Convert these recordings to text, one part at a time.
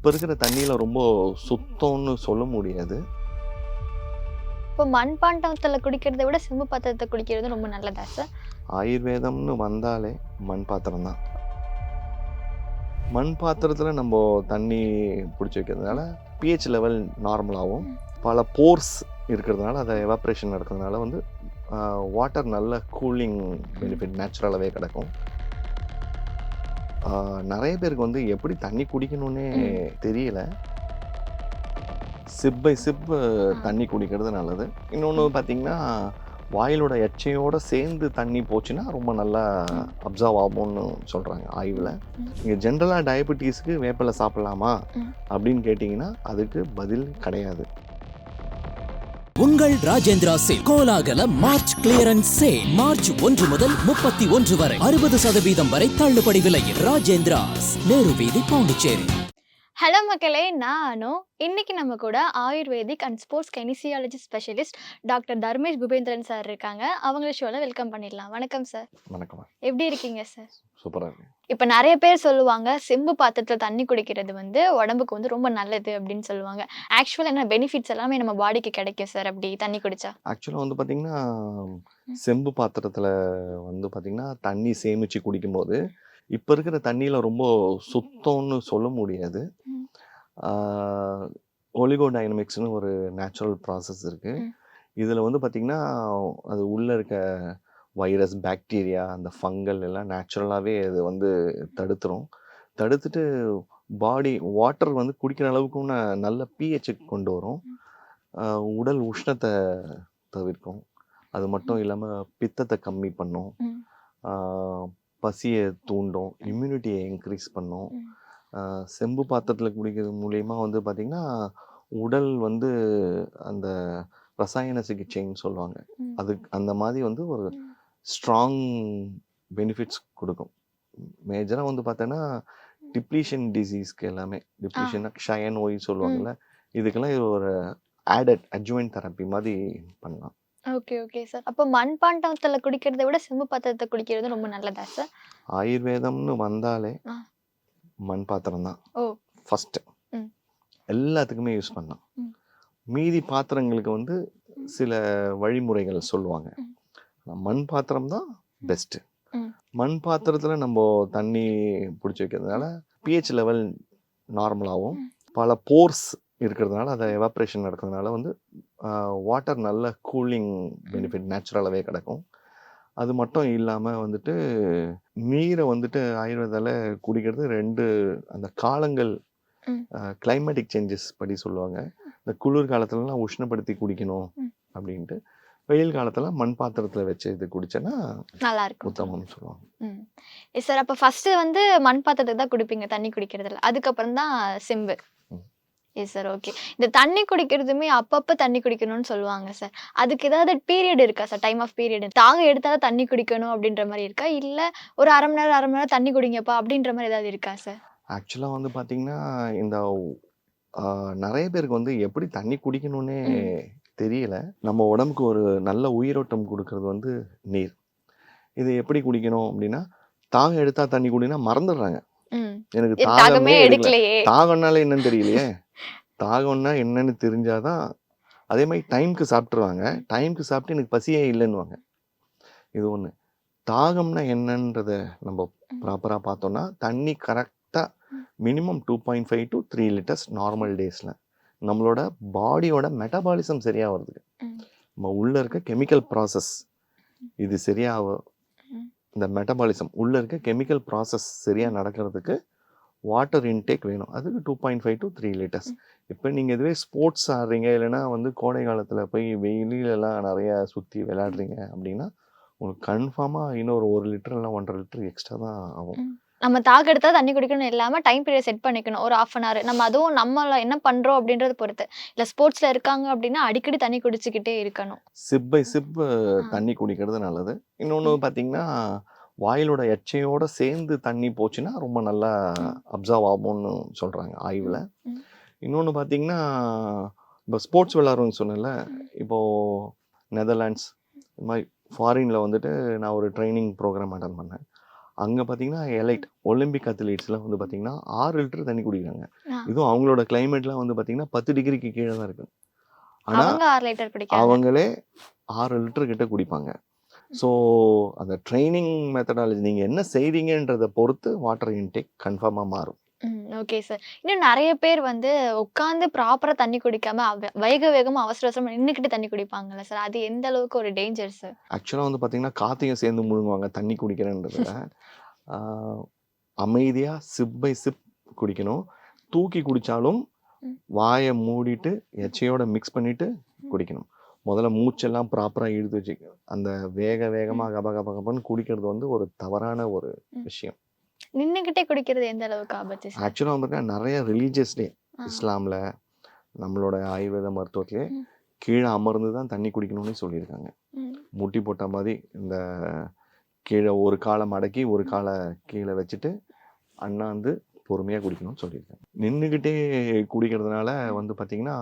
இப்போ இருக்கிற தண்ணியில் ரொம்ப சுத்தம்னு சொல்ல முடியாது. இப்போ மண்பாண்டத்துல குடிக்கிறத விட செம்பு பாத்திரத்தை குடிக்கிறது ரொம்ப நல்லதா சார்? ஆயுர்வேதம்னு வந்தாலே மண் பாத்திரம் தான். மண் பாத்திரத்தில் நம்ம தண்ணி பிடிச்சி வைக்கிறதுனால பிஹெச் லெவல் நார்மலாகவும், பல போர்ஸ் இருக்கிறதுனால அதை எவாப்ரேஷன் நடக்கிறதுனால வந்து வாட்டர் நல்ல கூலிங் பெனிஃபிட் நேச்சுரலாகவே கிடைக்கும். நிறைய பேருக்கு வந்து எப்படி தண்ணி குடிக்கணும்னே தெரியல. சிப் பை சிப் தண்ணி குடிக்கிறது நல்லது. இன்னொன்று பார்த்தீங்கன்னா, வாயிலோட எச்சையோடு சேர்ந்து தண்ணி போச்சுன்னா ரொம்ப நல்லா அப்சர்வ் ஆகும்னு சொல்கிறாங்க ஆய்வில். இங்கே ஜென்ரலாக டயபெட்டிஸ்க்கு வேப்பிலை சாப்பிட்லாமா அப்படின்னு கேட்டிங்கன்னா அதுக்கு பதில் கிடையாது. உங்கள் ராஜேந்திரா சேல் கோலாகல மார்ச் கிளியரன்ஸ் சேல் மார்ச் 1 முதல் 31 வரை 60% வரை தள்ளுபடி விலையில் ராஜேந்திராஸ், நேரு வீதி, பாண்டிச்சேரி. ஹலோ மக்களே, நானும் இன்னைக்கு நம்ம கூட ayurvedic and sports kinesiology specialist doctor Dharmesh Kubendran sir இருக்காங்க. அவங்கள ஷோவில் வெல்கம் பண்ணிடலாம். வணக்கம் சார். வணக்கம். எப்படி இருக்கீங்க சார்? சூப்பராக இருக்கு. இப்போ நிறைய பேர் சொல்லுவாங்க செம்பு பாத்திரத்தில் தண்ணி குடிக்கிறது வந்து உடம்புக்கு வந்து ரொம்ப நல்லது அப்படின்னு சொல்லுவாங்க. ஆக்சுவலாக என்ன பெனிஃபிட்ஸ் எல்லாமே நம்ம பாடிக்கு கிடைக்கும் சார் அப்படி தண்ணி குடிச்சா? ஆக்சுவலாக வந்து பார்த்திங்கன்னா, செம்பு பாத்திரத்தில் வந்து பார்த்திங்கன்னா தண்ணி சேமித்து குடிக்கும்போது இப்போ இருக்கிற தண்ணியில் ரொம்ப சுத்தம்னு சொல்ல முடியாது. ஒலிகோடைனமிக்ஸ்னு ஒரு நேச்சுரல் ப்ராசஸ் இருக்குது. இதில் வந்து பார்த்திங்கன்னா அது உள்ளே இருக்க வைரஸ், பாக்டீரியா, அந்த ஃபங்கல் எல்லாம் நேச்சுரலாகவே அது வந்து தடுத்துட்டு பாடி வாட்டர் வந்து குடிக்கிற அளவுக்கு நல்ல பிஹெச்சுக்கு கொண்டு வரும். உடல் உஷ்ணத்தை தவிர்க்கும். அது மட்டும் இல்லாமல் பித்தத்தை கம்மி பண்ணும், பசியை தூண்டும், இம்யூனிட்டியை இன்க்ரீஸ் பண்ணும். செம்பு பாத்திரத்தில் குடிக்கிறது மூலயமா வந்து பார்த்திங்கன்னா உடல் வந்து அந்த ரசாயன சிகிச்சைன்னு சொல்லுவாங்க, அந்த மாதிரி வந்து ஒரு ஸ்ட்ராங் பெனிஃபிட்ஸ் கொடுக்கும். மேஜராக வந்து பார்த்தோன்னா டிப்ளீஷன் டிசீஸ்க்கு எல்லாமே, டிப்ளீஷன் க்ஷய நோய் சொல்லுவாங்கள்ல, இதுக்கெல்லாம் இது ஒரு அட்ஜுவன்ட் தெரப்பி மாதிரி பண்ணலாம். Okay okay sir. அப்போ மண்பாண்டத்தில் குடிக்கிறத விட செம்பு பாத்திரத்தை குடிக்கிறது ரொம்ப நல்லதா சார்? ஆயுர்வேதம்னு வந்தாலே மண் பாத்திரம் தான் ஃபஸ்ட்டு. எல்லாத்துக்குமே யூஸ் பண்ணலாம். மீதி பாத்திரங்களுக்கு வந்து சில வழிமுறைகள் சொல்லுவாங்க. மண் பாத்திரம் தான் பெஸ்ட்டு. மண் பாத்திரத்தில் நம்ம தண்ணி பிடிச்சி வைக்கிறதுனால பிஹெச் லெவல் நார்மலாகவும், பல போர்ஸ் இருக்கிறதுனால அதை எவாப்ரேஷன் நடக்கிறதுனால வந்து வாட்டர் நல்ல கூலிங் பெனிஃபிட் நேச்சுரலாகவே கிடைக்கும். அது மட்டும் இல்லாமல் வந்துட்டு நீரை வந்துட்டு ஆயுர்வேதாவில் குடிக்கிறது அந்த காலங்கள் கிளைமேட்டிக் சேஞ்சஸ் படி சொல்லுவாங்க. இந்த குளிர் காலத்துலலாம் உஷ்ணப்படுத்தி குடிக்கணும் அப்படின்ட்டு, வெயில் காலத்தில் மண் பாத்திரத்தில் வச்சு இது குடிச்சேன்னா நல்லா இருக்கும், உத்தமம்னு சொல்லுவாங்க. சார் அப்போ ஃபஸ்ட்டு வந்து மண் பாத்திரத்தை தான் குடிப்பீங்க தண்ணி குடிக்கிறதுல, அதுக்கப்புறம் தான் செம்பு. Sir okay. இந்த தண்ணி குடிக்கிறதுமே அப்பப்போ தண்ணி குடிக்கணும்னு சொல்லுவாங்க சார். அதுக்கு ஏதாவது பீரியட் இருக்கா சார்? டைம் ஆஃப் பீரியட் தாகம் எடுத்தால் தண்ணி குடிக்கணும் அப்படின்ற மாதிரி இருக்கா, இல்லை ஒரு அரை மணி நேரம் தண்ணி குடிங்கப்பா அப்படின்ற மாதிரி ஏதாவது இருக்கா சார்? ஆக்சுவலாக வந்து பார்த்திங்கன்னா, இந்த நிறைய பேருக்கு வந்து எப்படி தண்ணி குடிக்கணும்னே தெரியல. நம்ம உடம்புக்கு ஒரு நல்ல உயிரோட்டம் கொடுக்கறது வந்து நீர். இது எப்படி குடிக்கணும் அப்படின்னா, தாகம் எடுத்தால் தண்ணி குடினா மறந்துடுறாங்க. எனக்கு தாகமே எடுக்கலையே, தாகம்னால என்னன்னு தெரியலையே, தாகம்னா என்னன்னு தெரிஞ்சாதான். அதே மாதிரி டைமுக்கு சாப்பிட்ருவாங்க, டைமுக்கு சாப்பிட்டு எனக்கு பசியே இல்லைன்னுவாங்க. இது ஒன்று. தாகம்னா என்னன்றத நம்ம ப்ராப்பராக பார்த்தோன்னா, தண்ணி கரெக்டாக மினிமம் 2.5 to 3 லிட்டர்ஸ் நார்மல் டேஸில் நம்மளோட பாடியோட மெட்டபாலிசம் சரியாக வருதுக்கு, நம்ம உள்ளே இருக்க கெமிக்கல் ப்ராசஸ் இது சரியாக, இந்த மெட்டபாலிசம் உள்ளே இருக்க கெமிக்கல் ப்ராசஸ் சரியாக நடக்கிறதுக்கு வாட்டர் இன்டேக் வேணும். அதுக்கு 2.5 to 3 லிட்டர்ஸ். இப்போ நீங்கள் இதுவே ஸ்போர்ட்ஸ் ஆடுறீங்க, இல்லைன்னா வந்து கோடை காலத்தில் போய் வெயிலெலாம் நிறையா சுற்றி விளையாடுறீங்க அப்படின்னா உங்களுக்கு கன்ஃபார்மாக இன்னொரு 1 லிட்டர் இல்லை 1.5 லிட்டர் எக்ஸ்ட்ரா தான் ஆகும். நம்ம தாகம் எடுத்தா தண்ணி குடிக்கணும் இல்லாமல் டைம் பீரியட் செட் பண்ணிக்கணும், ஒரு 1/2 hour. நம்ம அதுவும் நம்மள என்ன பண்ணுறோம் அப்படின்றத பொறுத்து. இல்லை ஸ்போர்ட்ஸில் இருக்காங்க அப்படின்னா அடிக்கடி தண்ணி குடிச்சிக்கிட்டே இருக்கணும். சிப் பை சிப் தண்ணி குடிக்கிறது நல்லது. இன்னொன்று பார்த்தீங்கன்னா, வாயிலோட எச்சையோடு சேர்ந்து தண்ணி போச்சுன்னா ரொம்ப நல்லா அப்சர்வ் ஆகும்னு சொல்கிறாங்க ஆய்வில். இன்னொன்று பார்த்தீங்கன்னா, இப்போ ஸ்போர்ட்ஸ் விளாட்றோன்னு சொன்னேன்ல, இப்போது நெதர்லாண்ட்ஸ் இது மாதிரி ஃபாரினில் வந்துட்டு நான் ஒரு ட்ரைனிங் ப்ரோக்ராம் அட்டன் பண்ணேன். அங்கே பார்த்தீங்கன்னா எலைட் ஒலிம்பிக் அத்லீட்ஸ்லாம் வந்து பார்த்தீங்கன்னா 6 லிட்டர் தண்ணி குடிக்கிறாங்க. ஆ. இதுவும் அவங்களோட கிளைமேட்லாம் வந்து பார்த்தீங்கன்னா 10 டிகிரிக்கு கீழே தான் இருக்கு. ஆனால் அவங்க 6 லிட்டர் குடிக்கிறாங்க. அவங்களே 6 லிட்டர் கிட்ட குடிப்பாங்க. ஸோ அந்த ட்ரைனிங் மெத்தடாலஜி நீங்கள் என்ன செய்றீங்கன்றதை பொறுத்து வாட்டர் இன்டேக் கன்ஃபார்மாக மாறும். Okay sir. இன்னும் நெறைய பேர் வந்து உட்கார்ந்து ப்ராப்பரா தண்ணி குடிக்காம வேக வேகமா அவசர அவசரமா நின்னுக்கிட்டு தண்ணி குடிப்பாங்கல்ல சார். அது எந்த அளவுக்கு ஒரு டேஞ்சர் சார்? ஆக்சுவலாக வந்து பார்த்தீங்கன்னா காற்றையும் சேர்ந்து முழுங்குவாங்க தண்ணி குடிக்கிறேன்றதுல. அமைதியாக சிப் பை சிப் குடிக்கணும். தூக்கி குடித்தாலும் ம். வாயை மூடிட்டு எச்சையோட மிக்ஸ் பண்ணிட்டு குடிக்கணும். முதல்ல மூச்செல்லாம் ப்ராப்பராக இழுத்து வச்சு அந்த வேகமாக கப கப கபன்னு குடிக்கிறது வந்து ஒரு தவறான ஒரு ம். விஷயம். நின்னுக்கிட்டே குடிக்கிறது எந்த அளவுக்கு ஆபத்து சார்? ஆக்சுவலாக வந்து நிறைய ரிலீஜியஸ் டே ஆ. இஸ்லாமில் நம்மளோட ஆயுர்வேத மருத்துவத்திலே ம். கீழே அமர்ந்து தான் தண்ணி குடிக்கணும்னு சொல்லியிருக்காங்க. ம். முட்டி போட்ட மாதிரி இந்த கீழே ஒரு காலை மடக்கி ஒரு காலை கீழே வச்சுட்டு அண்ணாந்து பொறுமையாக குடிக்கணும்னு சொல்லியிருக்காங்க. நின்றுக்கிட்டே குடிக்கிறதுனால வந்து பார்த்தீங்கன்னா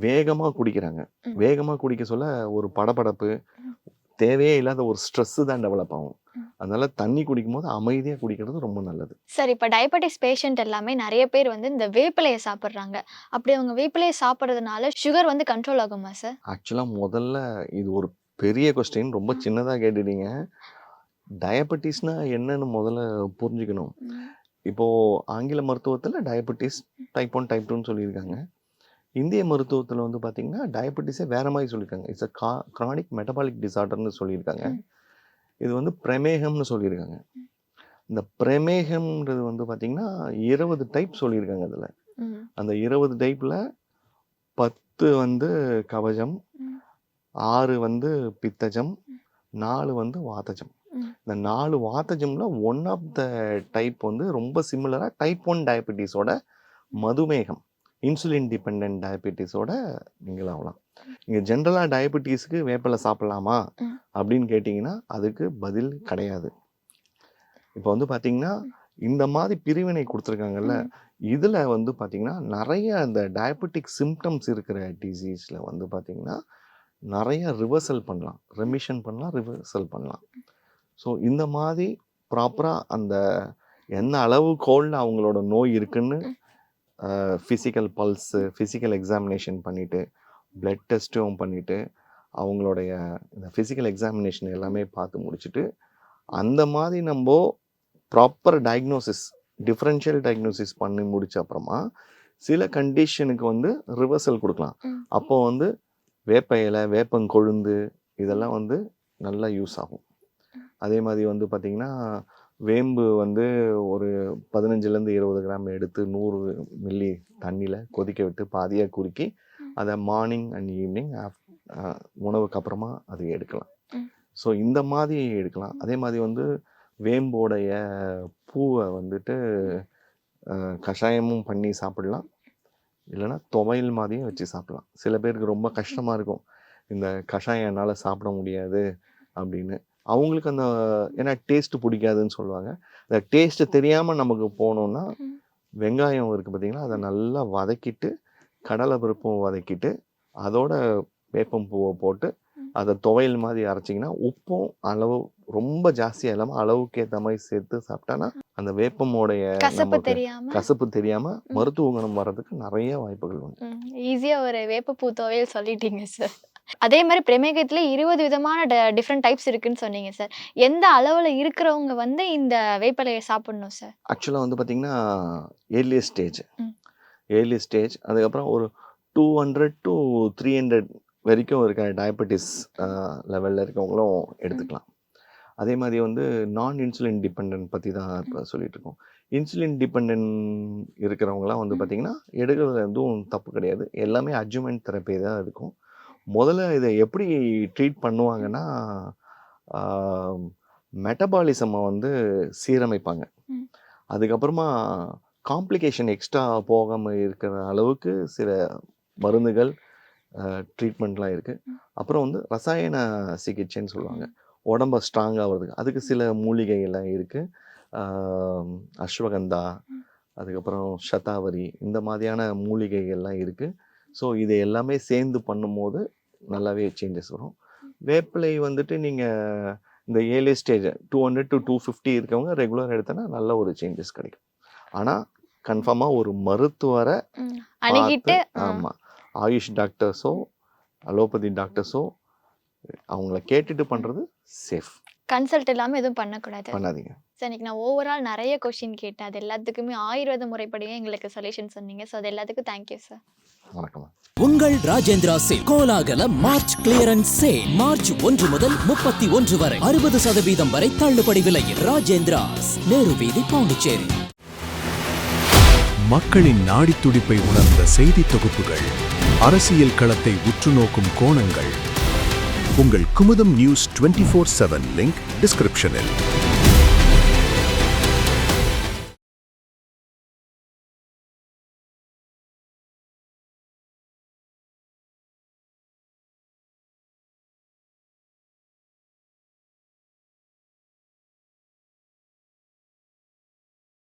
வேகமாக குடிக்கிறாங்க. ம். வேகமாக குடிக்க சொல்ல ஒரு படபடப்பு, ம். தேவையே இல்லாத ஒரு ஸ்ட்ரெஸ்ஸு தான் டெவலப் ஆகும். ம். அதனால தண்ணி குடிக்கும்போது அமைதியாக குடிக்கிறது ரொம்ப நல்லது. சார் இப்ப டயபெட்டிஸ் பேஷண்ட் எல்லாமே நெறைய பேர் வந்து இந்த வேப்பிலைய சாப்பிடுறாங்க. அப்படி அவங்க வேப்பிலைய சாப்பிடுறதுனால சுகர் வந்து கண்ட்ரோல் ஆகுமா சார்? ஆக்சுவலாக முதல்ல இது ஒரு பெரிய கொஸ்டின், ரொம்ப சின்னதாக கேட்டுட்டீங்க. டயபெட்டிஸ்னா என்னன்னு முதல்ல புரிஞ்சுக்கணும். ம். இப்போது ஆங்கில மருத்துவத்தில் டயபெட்டிஸ் டைப் 1 டைப் 2ன்னு சொல்லியிருக்காங்க. இந்திய மருத்துவத்தில் வந்து பார்த்தீங்கன்னா டயபெட்டிஸே வேறு மாதிரி சொல்லியிருக்காங்க. இட்ஸ் அ க்ரானிக் மெட்டபாலிக் டிசார்டர்னு சொல்லியிருக்காங்க. ம். இது வந்து பிரமேகம்னு சொல்லியிருக்காங்க. இந்த பிரமேகம்ன்றது வந்து பார்த்தீங்கன்னா 20 டைப் சொல்லியிருக்காங்க அதில். ம். அந்த 20 டைப்பில் 10 வந்து கவஜம், ம். 6 வந்து பித்தஜம், 4 வந்து வாதஜம். ம். இந்த 4 வாதஜம்ல ஒன் ஆஃப் த டைப் வந்து ரொம்ப சிமிலராக டைப் 1 டயபெட்டிஸோட மதுமேகம், இன்சுலின் டிபெண்டன்ட் டயபெட்டிஸோட நீங்கள் ஆகலாம். நீங்கள் ஜென்ரலாக டயபெட்டிஸ்க்கு வேப்பிலை சாப்பிட்லாமா ம். அப்படின்னு கேட்டிங்கன்னா அதுக்கு பதில் கிடையாது. இப்போ வந்து பார்த்தீங்கன்னா இந்த மாதிரி பிரிவினை கொடுத்துருக்காங்கல்ல, ம். இதில் வந்து பார்த்தீங்கன்னா நிறைய அந்த டயபெட்டிக் சிம்டம்ஸ் இருக்கிற டிசீஸில் வந்து பார்த்தீங்கன்னா நிறைய ரிவர்சல் பண்ணலாம், ரெமிஷன் பண்ணலாம், ரிவர்சல் பண்ணலாம். ஸோ இந்த மாதிரி ப்ராப்பராக அந்த என்ன அளவுகோலில் அவங்களோட நோய் இருக்குன்னு ஃபிசிக்கல் பல்ஸு, ஃபிசிக்கல் எக்ஸாமினேஷன் பண்ணிவிட்டு, பிளட் டெஸ்ட்டும் பண்ணிவிட்டு, அவங்களுடைய இந்த ஃபிசிக்கல் எக்ஸாமினேஷன் எல்லாமே பார்த்து முடிச்சுட்டு, அந்த மாதிரி நம்ம ப்ராப்பர் டயக்னோசிஸ், டிஃப்ரென்ஷியல் டயக்னோசிஸ் பண்ணி முடிச்ச அப்புறமா சில கண்டிஷனுக்கு வந்து ரிவர்சல் கொடுக்கலாம். ம். அப்போ வந்து வேப்ப இலை, வேப்பங்கொழுந்து இதெல்லாம் வந்து நல்லா யூஸ் ஆகும். அதே மாதிரி வந்து பார்த்திங்கன்னா வேம்பு வந்து ஒரு 15லேருந்து 20 கிராம் எடுத்து 100 மில்லி தண்ணியில் கொதிக்க விட்டு பாதியாக குறுக்கி அதை மார்னிங் அண்ட் ஈவினிங் உணவுக்கு அப்புறமா அது எடுக்கலாம். ம். ஸோ இந்த மாதிரி எடுக்கலாம். அதே மாதிரி வந்து வேம்போடைய பூவை வந்துட்டு கஷாயமும் பண்ணி சாப்பிடலாம், இல்லைன்னா துவையல் மாதிரியும் வச்சு சாப்பிடலாம். சில பேருக்கு ரொம்ப கஷ்டமாக இருக்கும், இந்த கஷாயம் என்னால் சாப்பிட முடியாது அப்படின்னு. அவங்களுக்கு அந்த ஏன்னா டேஸ்ட்டு பிடிக்காதுன்னு சொல்லுவாங்க. அந்த டேஸ்ட்டு தெரியாமல் நமக்கு போனோம்னா ம். வெங்காயம் இருக்குது பார்த்தீங்களா, அதை நல்லா வதக்கிட்டு கடலை பருப்பும் வதக்கிட்டு அதோட வேப்பம்பூவை போட்டு அதை துவையல் மாதிரி அரைச்சிங்கன்னா உப்பும் அளவு ரொம்ப ஜாஸ்தியாக இல்லாமல் அளவுக்கு ஏற்ற மாதிரி சேர்த்து சாப்பிட்டானா அந்த வேப்பமோடைய கசப்பு நமக்கு தெரியாம கசப்பு தெரியாமல் மருத்துவ குணம் வர்றதுக்கு நிறைய வாய்ப்புகள் உண்டு. ஈஸியா ஒரு வேப்பப்பூ துவையல் சொல்லிட்டீங்க சார். அதே மாதிரி பிரமேகத்துல 20 விதமான டிஃப்ரெண்ட் டைப்ஸ் இருக்குன்னு சொன்னீங்க சார். எந்த அளவுல இருக்கிறவங்க வந்து இந்த வேப்பிலையை சாப்பிடணும் சார்? ஆக்சுவலாக வந்து பார்த்திங்கன்னா ஏர்லியஸ்ட் ஸ்டேஜ், ம். ஏர்லியஸ்ட் ஸ்டேஜ் அதுக்கப்புறம் ஒரு 200 to 300 வரைக்கும் இருக்க டயபெட்டிஸ் லெவலில் இருக்கவங்களும் எடுத்துக்கலாம். அதே மாதிரி வந்து நான் இன்சுலின் டிபெண்ட் பற்றி தான் இப்போ சொல்லிட்டு இருக்கோம். இன்சுலின் டிபெண்ட் இருக்கிறவங்களாம் வந்து பார்த்திங்கன்னா எடுக்கிறது எதுவும் தப்பு கிடையாது. எல்லாமே அட்ஜுமெண்ட் தெரப்பி தான் இருக்கும். முதல்ல இதை எப்படி ட்ரீட் பண்ணுவாங்கன்னா மெட்டபாலிசமை வந்து சீரமைப்பாங்க. ம். அதுக்கப்புறமா காம்ப்ளிகேஷன் எக்ஸ்ட்ரா போகாமல் இருக்கிற அளவுக்கு சில மருந்துகள் ட்ரீட்மெண்ட்லாம் இருக்குது. அப்புறம் வந்து ரசாயன சிகிச்சைன்னு சொல்லுவாங்க, உடம்ப ஸ்ட்ராங் ஆகிறதுக்கு. அதுக்கு சில மூலிகைகள்லாம் இருக்குது. அஸ்வகந்தா, அதுக்கப்புறம் சதாவரி, இந்த மாதிரியான மூலிகைகள்லாம் இருக்குது. ஸோ இது எல்லாமே சேர்ந்து பண்ணும்போது நல்லாவே சேஞ்சஸ் வரும். வேப்பிலை வந்துட்டு நீங்கள் இந்த ஏர்லி ஸ்டேஜ் 200 to 250 இருக்கவங்க ரெகுலர் எடுத்தனா நல்ல ஒரு சேஞ்சஸ் கிடைக்கும். ஆனால் கன்ஃபார்மாக ஒரு மருத்துவரை அணுகிட்டு ஆமாம், ஆயுஷ் டாக்டர்ஸோ அலோபதி டாக்டர்ஸோ அவங்கள கேட்டுட்டு பண்ணுறது சேஃப். கன்சல்ட் இல்லாமல் எதுவும் பண்ணக்கூடாது. பண்ணாதீங்க. சார் இன்னைக்கு நான் ஓவரால் நிறைய கொஷின் கேட்டேன். அது எல்லாத்துக்குமே ஆயுர்வேத முறைப்படியே எங்களுக்கு சொல்யூஷன் சொன்னீங்க. ஸோ அது எல்லாத்துக்கும் தேங்க்யூ சார். வணக்கம். உங்கள் ராஜேந்திரா சேல் கோலாகல மார்ச் கிளியரன்ஸ் சேல் மார்ச் 1 முதல் 31 வரை 60% வரை தள்ளுபடி விலையில். ராஜேந்திராஸ், நேரு வீதி, பாண்டிச்சேரி. மக்களின் நாடித்துடிப்பை உணர்ந்த செய்தி தொகுப்புகள், அரசியல் களத்தை உற்றுநோக்கும் கோணங்கள். உங்கள் குமுதம் நியூஸ் 24/7 லிங்க் டிஸ்கிரிப்ஷனில்.